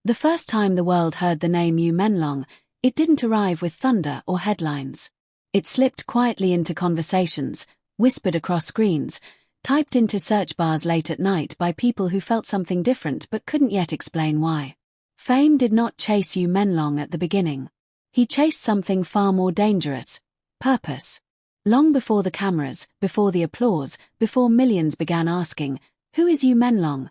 The first time the world heard the name Yu Menlong, it didn't arrive with thunder or headlines. It slipped quietly into conversations, whispered across screens, typed into search bars late at night by people who felt something different but couldn't yet explain why. Fame did not chase Yu Menlong at the beginning. He chased something far more dangerous: purpose. Long before the cameras, before the applause, before millions began asking, "Who is Yu Menlong?"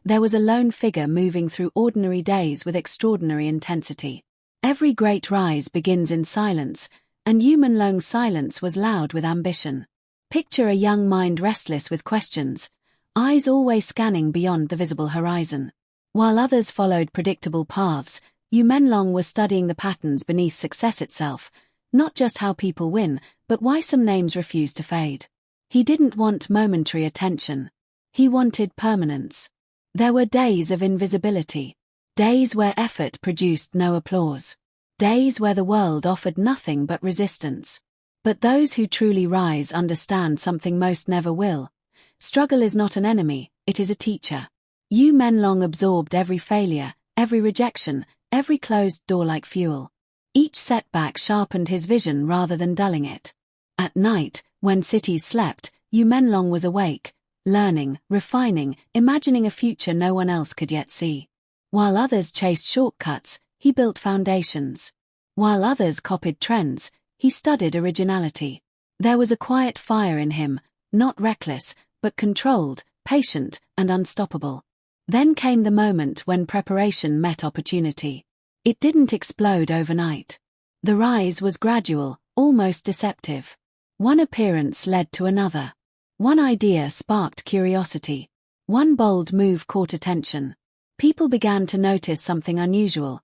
there was a lone figure moving through ordinary days with extraordinary intensity. Every great rise begins in silence, and Yu Menlong's silence was loud with ambition. Picture a young mind restless with questions, eyes always scanning beyond the visible horizon. While others followed predictable paths, Yu Menlong was studying the patterns beneath success itself, not just how people win, but why some names refuse to fade. He didn't want momentary attention. He wanted permanence. There were days of invisibility. Days where effort produced no applause. Days where the world offered nothing but resistance. But those who truly rise understand something most never will. Struggle is not an enemy, it is a teacher. Yu Menlong absorbed every failure, every rejection, every closed door like fuel. Each setback sharpened his vision rather than dulling it. At night, when cities slept, Yu Menlong was awake, learning, refining, imagining a future no one else could yet see. While others chased shortcuts, he built foundations. While others copied trends, he studied originality. There was a quiet fire in him, not reckless, but controlled, patient, and unstoppable. Then came the moment when preparation met opportunity. It didn't explode overnight. The rise was gradual, almost deceptive. One appearance led to another. One idea sparked curiosity. One bold move caught attention. People began to notice something unusual.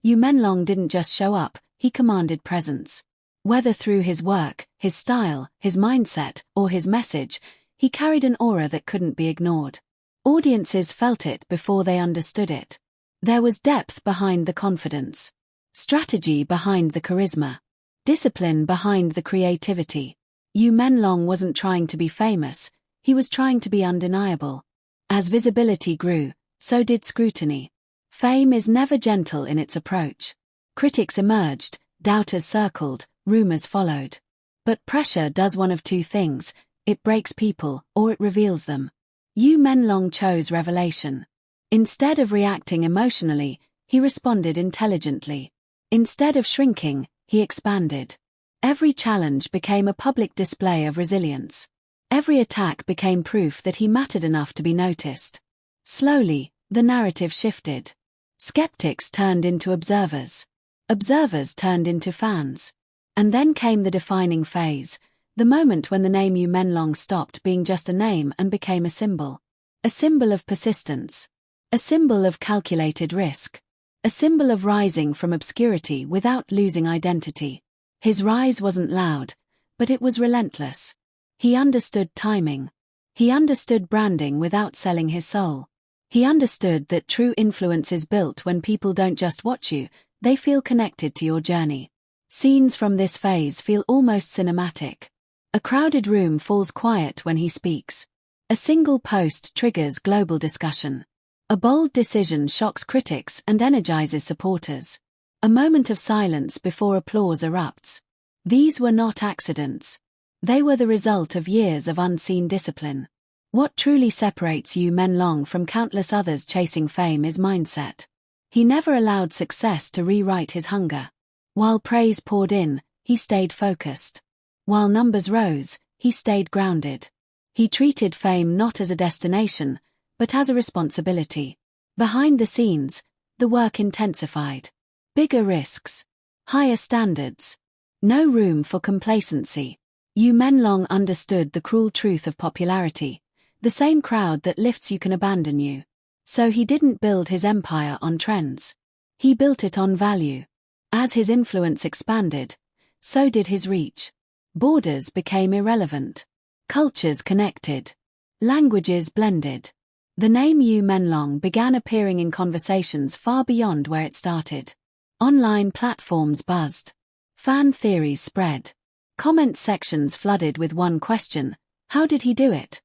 Yu Menlong didn't just show up, he commanded presence. Whether through his work, his style, his mindset, or his message, he carried an aura that couldn't be ignored. Audiences felt it before they understood it. There was depth behind the confidence, strategy behind the charisma, discipline behind the creativity. Yu Menlong wasn't trying to be famous, he was trying to be undeniable. As visibility grew, so did scrutiny. Fame is never gentle in its approach. Critics emerged, doubters circled, rumors followed. But pressure does one of two things: it breaks people, or it reveals them. Yu Menlong chose revelation. Instead of reacting emotionally, he responded intelligently. Instead of shrinking, he expanded. Every challenge became a public display of resilience. Every attack became proof that he mattered enough to be noticed. Slowly, the narrative shifted. Skeptics turned into observers. Observers turned into fans. And then came the defining phase, the moment when the name Yu Menlong stopped being just a name and became a symbol. A symbol of persistence. A symbol of calculated risk. A symbol of rising from obscurity without losing identity. His rise wasn't loud, but it was relentless. He understood timing. He understood branding without selling his soul. He understood that true influence is built when people don't just watch you, they feel connected to your journey. Scenes from this phase feel almost cinematic. A crowded room falls quiet when he speaks. A single post triggers global discussion. A bold decision shocks critics and energizes supporters. A moment of silence before applause erupts. These were not accidents. They were the result of years of unseen discipline. What truly separates Yu Menlong from countless others chasing fame is mindset. He never allowed success to rewrite his hunger. While praise poured in, he stayed focused. While numbers rose, he stayed grounded. He treated fame not as a destination, but as a responsibility. Behind the scenes, the work intensified. Bigger risks. Higher standards. No room for complacency. Yu Menlong understood the cruel truth of popularity. The same crowd that lifts you can abandon you. So he didn't build his empire on trends. He built it on value. As his influence expanded, so did his reach. Borders became irrelevant. Cultures connected. Languages blended. The name Yu Menlong began appearing in conversations far beyond where it started. Online platforms buzzed. Fan theories spread. Comment sections flooded with one question: how did he do it?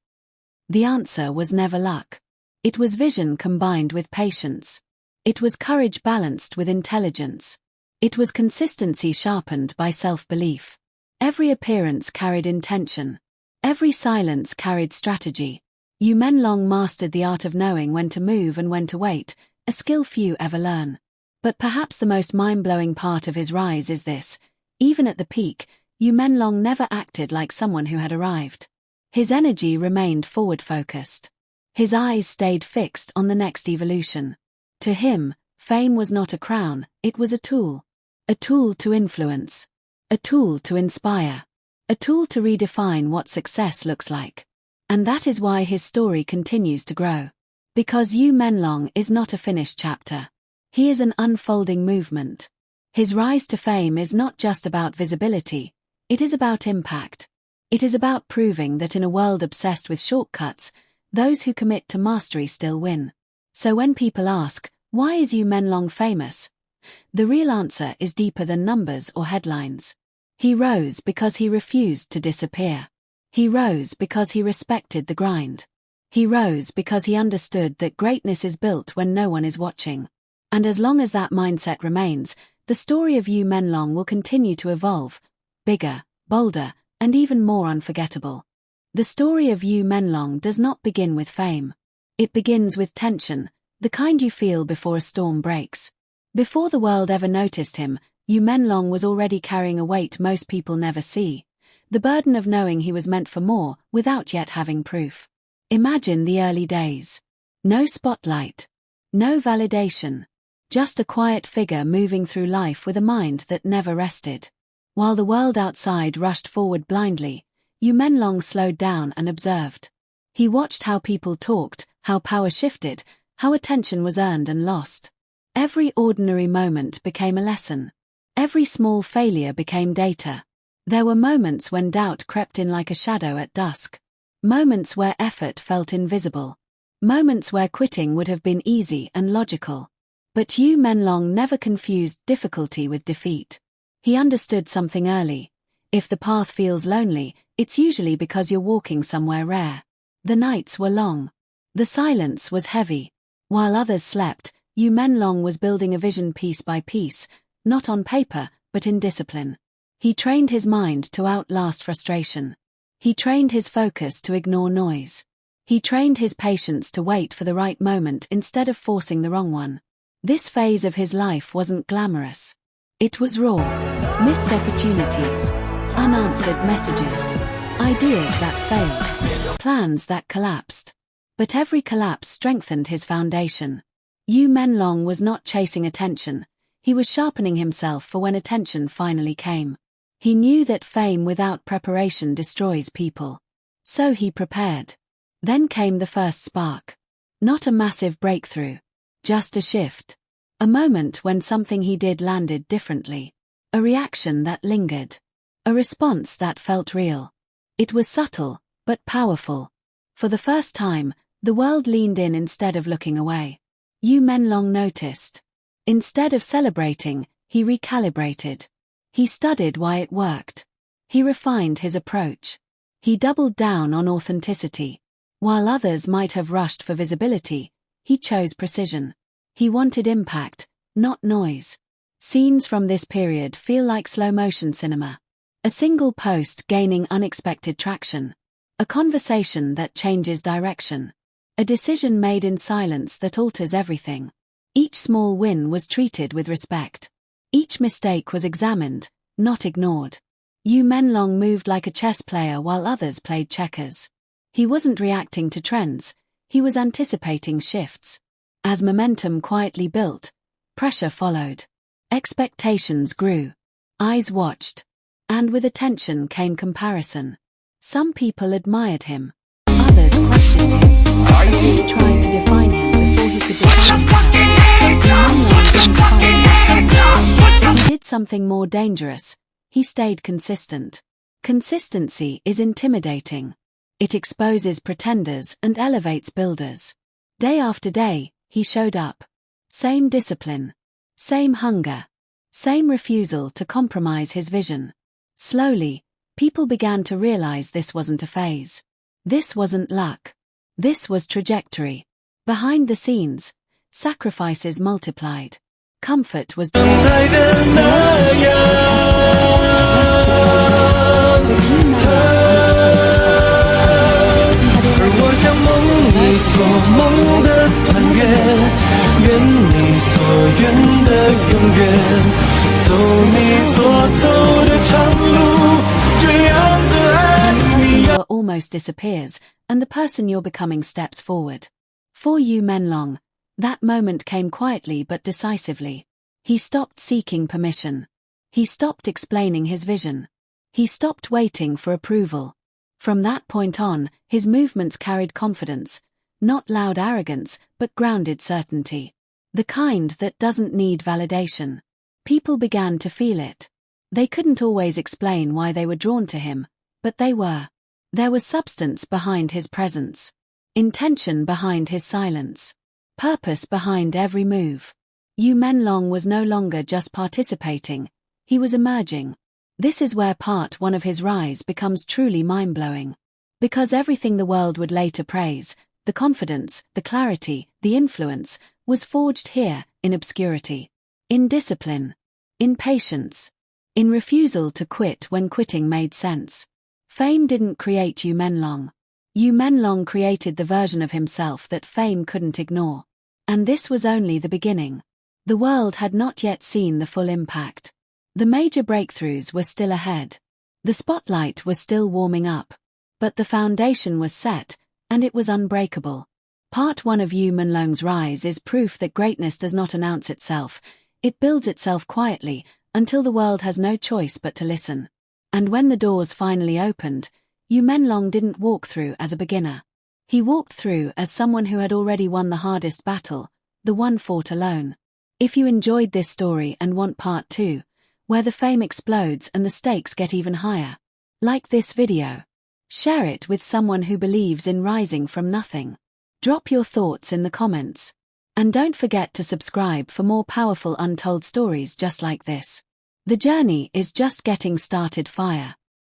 The answer was never luck. It was vision combined with patience. It was courage balanced with intelligence. It was consistency sharpened by self-belief. Every appearance carried intention. Every silence carried strategy. Yu Menlong mastered the art of knowing when to move and when to wait, a skill few ever learn. But perhaps the most mind-blowing part of his rise is this: even at the peak, Yu Menlong never acted like someone who had arrived. His energy remained forward-focused. His eyes stayed fixed on the next evolution. To him, fame was not a crown, it was a tool. A tool to influence. A tool to inspire. A tool to redefine what success looks like. And that is why his story continues to grow. Because Yu Menlong is not a finished chapter. He is an unfolding movement. His rise to fame is not just about visibility, it is about impact. It is about proving that in a world obsessed with shortcuts, those who commit to mastery still win. So when people ask, why is Yu Menlong famous? The real answer is deeper than numbers or headlines. He rose because he refused to disappear. He rose because he respected the grind. He rose because he understood that greatness is built when no one is watching. And as long as that mindset remains, the story of Yu Menlong will continue to evolve, bigger, bolder, and even more unforgettable. The story of Yu Menlong does not begin with fame. It begins with tension, the kind you feel before a storm breaks. Before the world ever noticed him, Yu Menlong was already carrying a weight most people never see. The burden of knowing he was meant for more without yet having proof. Imagine the early days. No spotlight. No validation. Just a quiet figure moving through life with a mind that never rested. While the world outside rushed forward blindly, Yu Menlong slowed down and observed. He watched how people talked, how power shifted, how attention was earned and lost. Every ordinary moment became a lesson. Every small failure became data. There were moments when doubt crept in like a shadow at dusk. Moments where effort felt invisible. Moments where quitting would have been easy and logical. But Yu Menlong never confused difficulty with defeat. He understood something early. If the path feels lonely, it's usually because you're walking somewhere rare. The nights were long. The silence was heavy. While others slept, Yu Menlong was building a vision piece by piece, not on paper, but in discipline. He trained his mind to outlast frustration. He trained his focus to ignore noise. He trained his patience to wait for the right moment instead of forcing the wrong one. This phase of his life wasn't glamorous. It was raw. Missed opportunities. Unanswered messages. Ideas that failed. Plans that collapsed. But every collapse strengthened his foundation. Yu Menlong was not chasing attention. He was sharpening himself for when attention finally came. He knew that fame without preparation destroys people. So he prepared. Then came the first spark. Not a massive breakthrough. Just a shift. A moment when something he did landed differently. A reaction that lingered. A response that felt real. It was subtle, but powerful. For the first time, the world leaned in instead of looking away. Yu Menlong noticed. Instead of celebrating, he recalibrated. He studied why it worked. He refined his approach. He doubled down on authenticity. While others might have rushed for visibility, he chose precision. He wanted impact, not noise. Scenes from this period feel like slow-motion cinema. A single post gaining unexpected traction. A conversation that changes direction. A decision made in silence that alters everything. Each small win was treated with respect. Each mistake was examined, not ignored. Yu Menlong moved like a chess player while others played checkers. He wasn't reacting to trends, he was anticipating shifts. As momentum quietly built, pressure followed. Expectations grew. Eyes watched. And with attention came comparison. Some people admired him. Others questioned him. They tried to define him before he could define himself. He did something more dangerous. He stayed consistent. Consistency is intimidating. It exposes pretenders and elevates builders. Day after day, he showed up. Same discipline. Same hunger. Same refusal to compromise his vision. Slowly, people began to realize this wasn't a phase. This wasn't luck. This was trajectory. Behind the scenes, Sacrifices multiplied. Comfort was almost disappears, and the person you're becoming steps forward. For Yu Menlong, that moment came quietly but decisively. He stopped seeking permission. He stopped explaining his vision. He stopped waiting for approval. From that point on, his movements carried confidence, not loud arrogance, but grounded certainty. The kind that doesn't need validation. People began to feel it. They couldn't always explain why they were drawn to him, but they were. There was substance behind his presence. Intention behind his silence. Purpose behind every move. Yu Menlong was no longer just participating, he was emerging. This is where part one of his rise becomes truly mind-blowing. Because everything the world would later praise, the confidence, the clarity, the influence, was forged here, in obscurity. In discipline. In patience. In refusal to quit when quitting made sense. Fame didn't create Yu Menlong. Yu Menlong created the version of himself that fame couldn't ignore. And this was only the beginning. The world had not yet seen the full impact. The major breakthroughs were still ahead. The spotlight was still warming up. But the foundation was set, and it was unbreakable. Part 1 of Yu Menlong's rise is proof that greatness does not announce itself, it builds itself quietly, until the world has no choice but to listen. And when the doors finally opened, Yu Menlong didn't walk through as a beginner. He walked through as someone who had already won the hardest battle, the one fought alone. If you enjoyed this story and want part 2, where the fame explodes and the stakes get even higher, like this video. Share it with someone who believes in rising from nothing. Drop your thoughts in the comments. And don't forget to subscribe for more powerful untold stories just like this. The journey is just getting started. Fire.